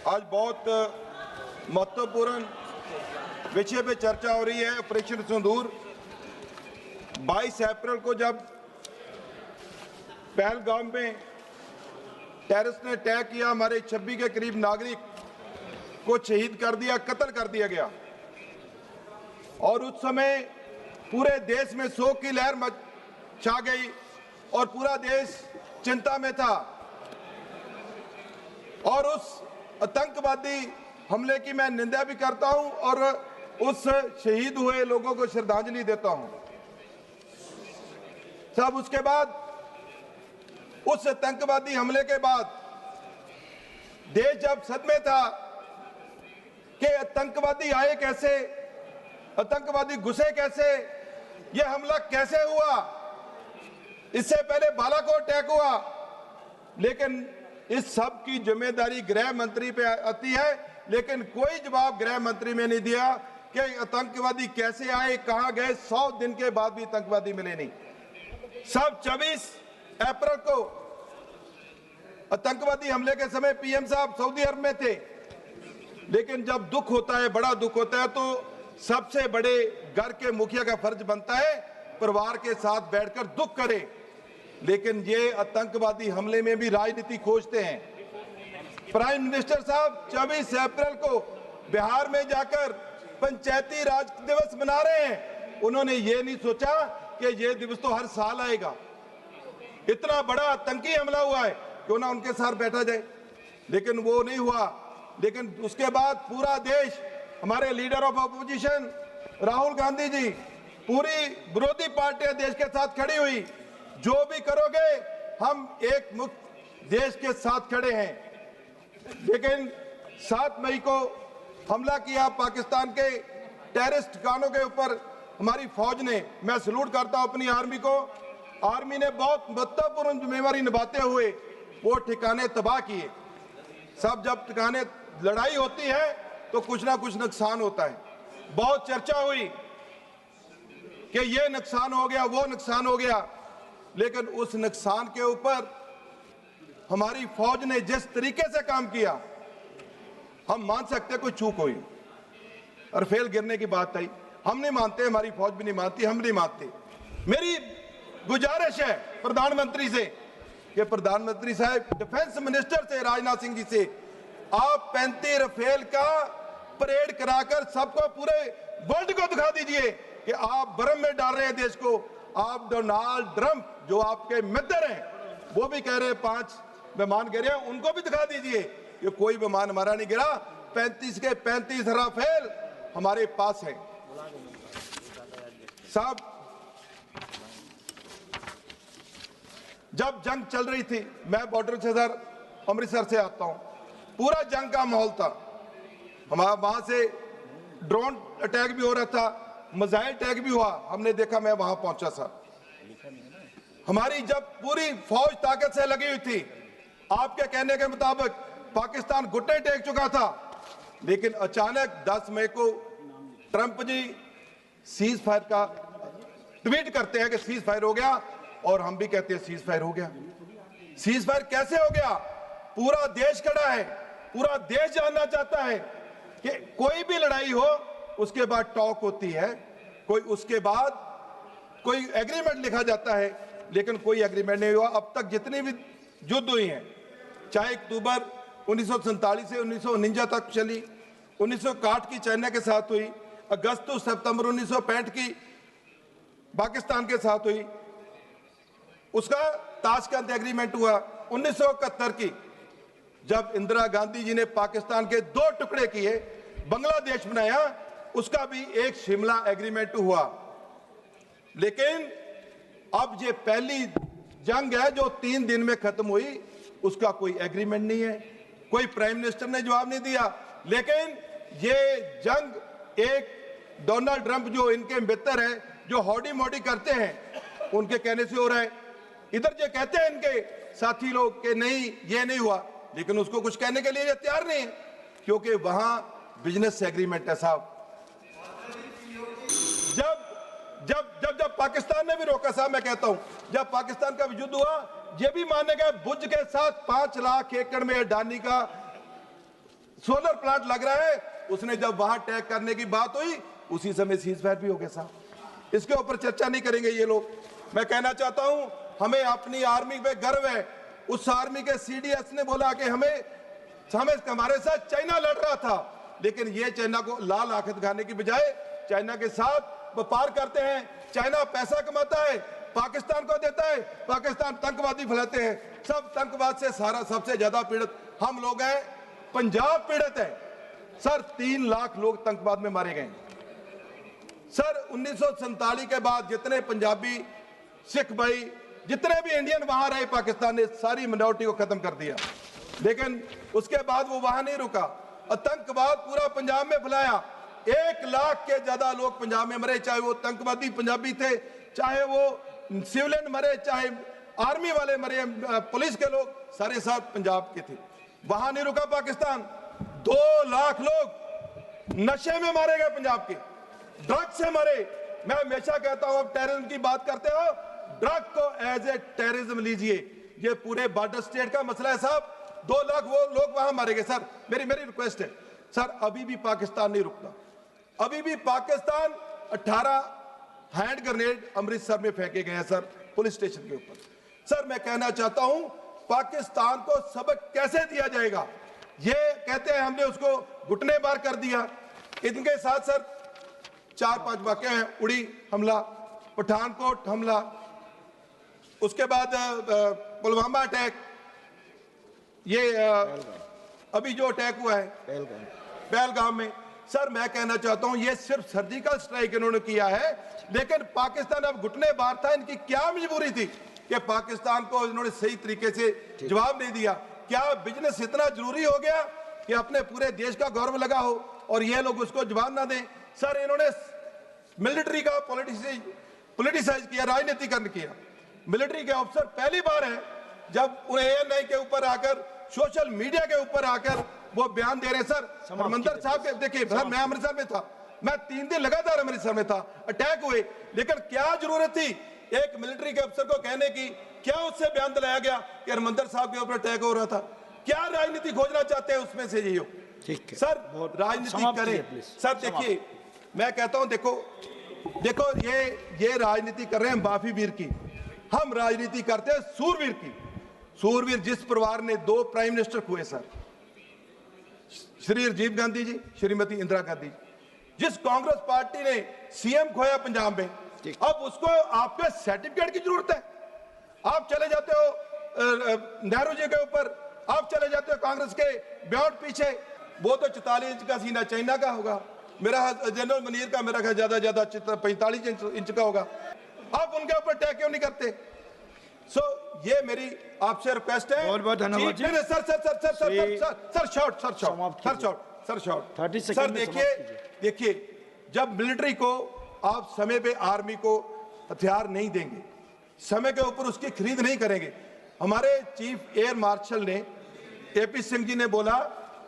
आज बहुत महत्वपूर्ण विषय पे चर्चा हो रही है। ऑपरेशन सिंदूर 22 अप्रैल को जब पहलगाम में टेररिस्ट ने अटैक किया, हमारे 26 के करीब नागरिक को शहीद कर दिया, कत्ल कर दिया गया और उस समय पूरे देश में शोक की लहर छा गई और पूरा देश चिंता में था। और उस आतंकवादी हमले की मैं निंदा भी करता हूं और उस शहीद हुए लोगों को श्रद्धांजलि देता हूं। सब उसके बाद उस आतंकवादी हमले के बाद देश जब सदमे था कि आतंकवादी आए कैसे, आतंकवादी घुसे कैसे, यह हमला कैसे हुआ। इससे पहले बालाकोट अटैक हुआ, लेकिन इस सब की जिम्मेदारी गृह मंत्री पे आती है, लेकिन कोई जवाब गृह मंत्री ने नहीं दिया कि आतंकवादी कैसे आए, कहां गए। 100 दिन के बाद भी आतंकवादी मिले नहीं। सब 24 अप्रैल को आतंकवादी हमले के समय पीएम साहब सऊदी अरब में थे, लेकिन जब दुख होता है, बड़ा दुख होता है, तो सबसे बड़े घर के मुखिया का फर्ज बनता है परिवार के साथ बैठकर दुख करे। लेकिन ये आतंकवादी हमले में भी राजनीति खोजते हैं। प्राइम मिनिस्टर साहब 24 अप्रैल को बिहार में जाकर पंचायती राज दिवस मना रहे हैं। उन्होंने ये नहीं सोचा कि ये दिवस तो हर साल आएगा। इतना बड़ा आतंकी हमला हुआ है, क्यों ना उनके साथ बैठा जाए, लेकिन वो नहीं हुआ। लेकिन उसके बाद पूरा देश, हमारे leader of opposition Rahul Gandhi ji, पूरी विरोधी पार्टियां देश के साथ खड़ी हुई। जो भी करोगे हम एक मुक्त देश के साथ खड़े हैं। लेकिन 7 मई को हमला किया पाकिस्तान के टेररिस्ट ठिकानों के ऊपर हमारी फौज ने। मैं सैल्यूट करता हूं अपनी आर्मी को। आर्मी ने बहुत महत्वपूर्ण जिम्मेवारी निभाते हुए वो ठिकाने तबाह किए। सब जब ठिकाने लड़ाई होती है तो कुछ ना कुछ नुकसान होता है। बहुत चर्चा हुई कि ये नुकसान हो गया, वो नुकसान हो गया, लेकिन उस नुकसान के ऊपर हमारी फौज ने जिस तरीके से काम किया, हम मान सकते कोई चूक हुई और फेल गिरने की बात आई। हम नहीं मानते, हमारी फौज भी नहीं मानती, हम नहीं मानते। मेरी गुजारिश है प्रधानमंत्री से कि प्रधानमंत्री साहब, डिफेंस मिनिस्टर से राजनाथ सिंह जी से, आप 35 राफेल का परेड कराकर सबको पूरे वर्ल्ड को दिखा दीजिए कि आप भ्रम में डाल रहे हैं देश को। आप डोनाल्ड ट्रंप जो आपके मित्र हैं, वो भी कह रहे हैं 5 विमान गिरे, उनको भी दिखा दीजिए कि कोई विमान हमारा नहीं गिरा। 35 के 35 राफेल हमारे पास है। साहब, जब जंग चल रही थी, मैं बॉर्डर से अमृतसर से आता हूं, पूरा जंग का माहौल था। हमारा वहां से ड्रोन अटैक भी हो रहा था, मिसाइल अटैक भी हुआ, हमने देखा, मैं वहां पहुंचा था। हमारी जब पूरी फौज ताकत से लगी हुई थी, आपके कहने के मुताबिक पाकिस्तान घुटने टेक चुका था, लेकिन अचानक 10 मई को ट्रंप जी सीज फायर का ट्वीट करते हैं कि सीज फायर हो गया, और हम भी कहते हैं सीज फायर हो गया। सीज फायर कैसे हो गया? पूरा देश खड़ा है, पूरा देश जानना चाहता है कि कोई भी लड़ाई हो उसके बाद टॉक होती है, कोई उसके बाद कोई एग्रीमेंट लिखा जाता है, लेकिन कोई एग्रीमेंट नहीं हुआ। अब तक जितनी भी युद्ध हुई हैं, चाहे अक्टूबर 1947 से 1949 तक चली, 1961 की चाइना के साथ हुई, अगस्त तो सितंबर 1965 की पाकिस्तान के साथ हुई, उसका ताशकंद एग्रीमेंट हुआ 1971 की, जब इंदिरा गांधी जी ने पाकिस्तान के 2 टुकड़े किए, बांग्लादेश बनाया, उसका भी एक शिमला एग्रीमेंट हुआ। लेकिन अब ये पहली जंग है जो 3 दिन में खत्म हुई, उसका कोई एग्रीमेंट नहीं है, कोई प्राइम मिनिस्टर ने जवाब नहीं दिया। लेकिन ये जंग एक डोनाल्ड ट्रंप जो इनके मित्र हैं, जो हौडी मोडी करते हैं, उनके कहने से हो रहा है। इधर जो कहते हैं इनके साथी लोग कि नहीं ये नहीं हुआ, लेकिन उसको कुछ कहने के लिए तैयार नहीं है, क्योंकि वहां बिजनेस एग्रीमेंट है साहब। जब पाकिस्तान ने भी रोका साहब, मैं कहता हूं, जब पाकिस्तान का युद्ध हुआ, ये भी माने गए बुर्ज के साथ 5 लाख एकड़ में अडानी का सोलर प्लांट लग रहा है, उसने जब वहां अटैक करने की बात हुई उसी समय सीज फायर भी हो गया साहब। इसके ऊपर चर्चा नहीं करेंगे ये लोग। मैं कहना चाहता हूं हमें अपनी आर्मी पे गर्व है। उस आर्मी के सीडीएस ने बोला कि हमारे साथ चाइना लड़ रहा था, लेकिन ये चाइना को लाल आंख दिखाने की बजाय चाइना के साथ व्यापार करते हैं। चाइना पैसा कमाता है, पाकिस्तान को देता है, पाकिस्तान आतंकवादी फैलाते हैं। सब आतंकवाद से सबसे ज्यादा पीड़ित हम लोग हैं। पंजाब पीड़ित है सर, 3 लाख लोग आतंकवाद में मारे गए सर। 1947 के बाद जितने पंजाबी, सिख भाई, जितने भी इंडियन वहां रहे, पाकिस्तान ने सारी मिनोरिटी को खत्म कर दिया। लेकिन उसके बाद वो वहां नहीं रुका, आतंकवाद पूरा पंजाब में फैलाया। 1 लाख के ज्यादा लोग पंजाब में मरे, चाहे वो आतंकवादी पंजाबी थे, चाहे वो सिविलियन मरे, चाहे आर्मी वाले मरे, पुलिस के लोग, सारे साथ पंजाब के थे। वहां नहीं रुका पाकिस्तान। 2 लाख लोग नशे में मारे गए पंजाब के, ड्रग से मरे। मैं हमेशा कहता हूं, अब टेररिज्म की बात करते हो, ड्रग को एज ए टेररिज्म लीजिए। ये पूरे बॉर्डर स्टेट का मसला है साहब। 2 लाख वो लोग वहां मारे गए सर। मेरी रिक्वेस्ट है सर, अभी भी पाकिस्तान नहीं रुकता। अभी भी पाकिस्तान 18 हैंड ग्रेनेड अमृतसर में फेंके गए हैं सर, पुलिस स्टेशन के ऊपर। सर मैं कहना चाहता हूं, पाकिस्तान को सबक कैसे दिया जाएगा? ये कहते हैं हमने उसको घुटने बार कर दिया। इनके साथ सर 4-5 वाकये हैं। उड़ी हमला, पठानकोट हमला, उसके बाद पुलवामा अटैक, ये अभी जो अटैक हुआ है पहलगाम में। सर मैं कहना चाहता हूं, ये सिर्फ सर्जिकल स्ट्राइक इन्होंने किया है, लेकिन पाकिस्तान अब घुटने बार था। इनकी क्या मजबूरी थी कि पाकिस्तान को इन्होंने सही तरीके से जवाब नहीं दिया? क्या बिजनेस इतना जरूरी हो गया कि अपने पूरे देश का गौरव लगा हो और ये लोग उसको जवाब ना दें? सर इन्होंने मिलिट्री का पॉलिटिसाइज किया, राजनीतिकरण किया। मिलिट्री के अफसर पहली बार है जब उन्हें ANI के ऊपर आकर, सोशल मीडिया के ऊपर आकर वो बयान दे रहे हैं। सर हरमंदर साहब के देखिए सर, मैं अमृतसर में था, मैं 3 दिन लगातार अमृतसर में था, अटैक हुए, लेकिन क्या जरूरत थी एक मिलिट्री के अफसर को कहने की? क्या उससे बयान दिलाया गया कि हरमंदर साहब के ऊपर अटैक हो रहा था? क्या राजनीति खोजना चाहते हैं उसमें से? ये हो सर, राजनीति करें सर। देखिए मैं कहता हूं, देखो ये राजनीति कर रहे हैं माफी वीर की, हम राजनीति करते हैं सूरवीर की। सूरवीर जिस परिवार ने 2 प्राइम मिनिस्टर हुए सर, श्री राजीव गांधी जी, श्रीमती इंदिरा गांधी, जिस कांग्रेस पार्टी ने CM खोया पंजाब में, अब उसको आपके सर्टिफिकेट की जरूरत है? आप चले जाते हो नेहरू जी के ऊपर, आप चले जाते हो कांग्रेस के ब्यॉन्ड पीछे। वो तो 44 इंच का सीना चाइना का होगा, मेरा जनरल मनीर का मेरा ज्यादा 45 इंच का होगा। आप उनके ऊपर अटैक क्यों नहीं करते? ये मेरी आपसे रिक्वेस्ट है। बहुत धन्यवाद जी। Sir short. सर देखिए जब मिलिट्री को आप समय पे आर्मी को हथियार नहीं देंगे, समय के ऊपर उसकी खरीद नहीं करेंगे। हमारे चीफ एयर मार्शल ने AP सिंह जी ने बोला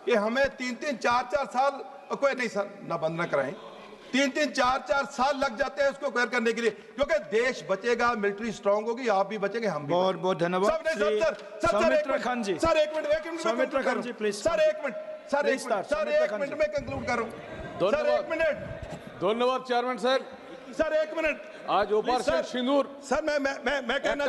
कि हमें 3-3, 4-4 साल, कोई नहीं सर ना बंद ना कराएं, 3-3, 4-4 साल लग जाते हैं उसको क्लियर करने के लिए, क्योंकि देश बचेगा, मिलिट्री स्ट्रांग होगी, आप भी बचेंगे, हम भी। बहुत धन्यवाद। सौमित्र खान जी, सर एक मिनट प्लीज, सर एक मिनट में कंक्लूड करूं। सर एक मिनट, धन्यवाद चेयरमैन सर। सर एक मिनट, आज ऊपर से सिंदूर सर मैं कहना